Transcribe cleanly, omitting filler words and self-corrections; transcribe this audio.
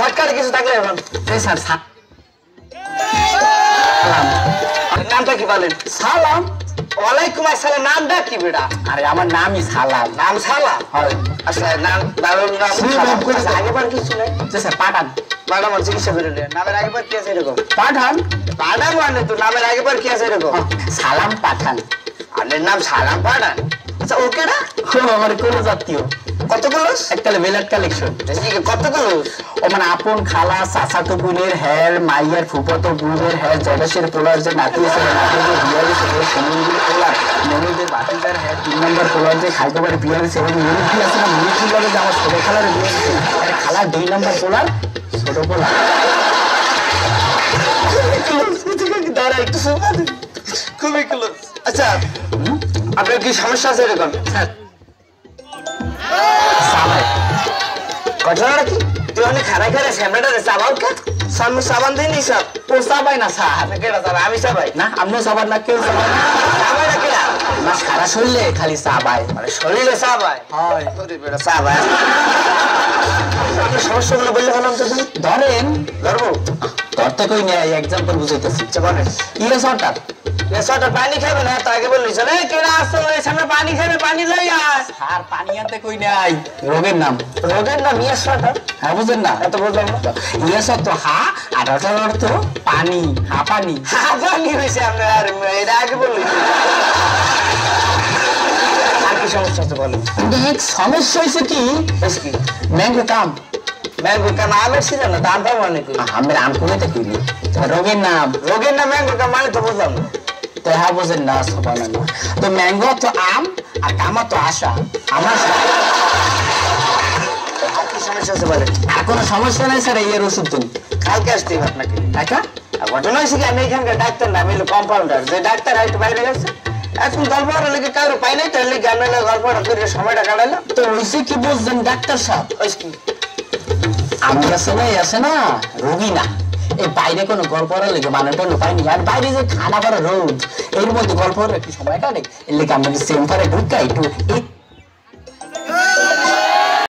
সরকারি কিছু থাকলে স্যার নামটা কি বলেন? সালাম। ওয়ালাইকুম আসসালাম। নামটা কি বেটা? আরে আমার নামই সালাম। নাম সালাম? আচ্ছা নাম বাবার নাম সালাম। আগেবার কিছু নাই? স্যার পাঠান। পাঠান মানে চিকিৎসা করে নেন। নামের আগেবার কি আছে এরকম? পাঠান। পাঠান মানে তো নামের আগেবার কি আছে এরকম? সালাম পাঠান। আপনার নাম সালাম পাঠান? আচ্ছা ওকে না? আমার কোন জাতীয়? কত কলস? একটা বেলার কালেকশন। কত কলস? ও মানে আপন খালা চাচাতো বোনের হের মাইয়ার ফুফাতো বোনের হের জয়দাসের পোলার যে নাতি আছে নাতিদের বিয়ারে সেগুলো সমুদ্রের পোলার মনুদের বাতিদার হের 3 নম্বর পোলার যে খাইকোবার বিয়ারে সেগুলো মুরুখি আছে না মুরুখির লগে যে আমার ছোট খালার বিয়ে আর খালার 2 নম্বর পোলার ছোট পোলার দাঁড়া একটু শোনা খুবই ক্লোজ। আচ্ছা আপনার কি সমস্যা আছে এরকম? স্যার ঘটনাটা কি? তুই অনেক খারাপ খারাপ স্যামরাটা চাবাও কে? সামনে সাবান দিই নি সব ও চাবাই না স্যার কেডা চাবাই? আমি চাবাই না। আপনিও চাবান না? কেউ চাবাই না। চাবাই না কেডা? না সারা শরীরে খালি চাবাই। মানে শরীরে চাবাই? হয় তোরে বেটা চাবাই। আপনার সমস্যাগুলো বললে ভালো হতো। ধরেন ধরবো ধরতে কই না এক্সাম্পল বুঝাইতেছি। বলেন ইয়ে সরকার রেসর্টে পানি খাবে না তো আগে বললি চলে কেডা আসছে ওই সামনে পানি খাবে পানি লই আয়। আর পানি আনতে কই নাই রোগের নাম ইয়ে সরকার। হ্যাঁ বুঝেন না? এত বুঝলাম না। ইয়ে সর তো হা আর ওটার অর্থ পানি। হা পানি পানি হয়েছে আপনার। আর এটা আগে বললি আর কি সমস্যা আছে বলেন? দেখ সমস্যা হয়েছে কি ম্যাঙ্গো কাম ম্যাঙ্গো কাম আমের সিজন না দাম পাবো অনেক। আমের আম কমিতে কইলি রোগের নাম ম্যাঙ্গো কাম মানে তো বুঝলাম না। তো হ্যাঁ বোঝেন না সবাই না। তো ম্যাঙ্গো তো আম আর কামা তো আশা আমার। আর কি সমস্যা আছে বলেন? আর কোনো সমস্যা নাই স্যার। এর ওষুধ দিন কালকে আসতে আপনাকে। টাকা ঘটনা হয়েছে কি আমি এখানকার ডাক্তার না আমি হলো কম্পাউন্ডার। যে ডাক্তার হয়তো বাইরে গেছে এখন গল্পটা লেগে কারো পাই নাই তার লেগে আমি গল্পটা করে সময়টা কাটাইলাম। তো ওইসে কি বুঝছেন ডাক্তার সাহেব? ওই কি আমি আসে না রোগী না এই বাইরে কোনো গল্প লেগে মানে কোনো পাইনি। আর বাইরে যে খানা পড়া রোদ এর মধ্যে গল্প একটু সময় কাটে এর লেগে আমাকে সেম পারে ঢুকাই একটু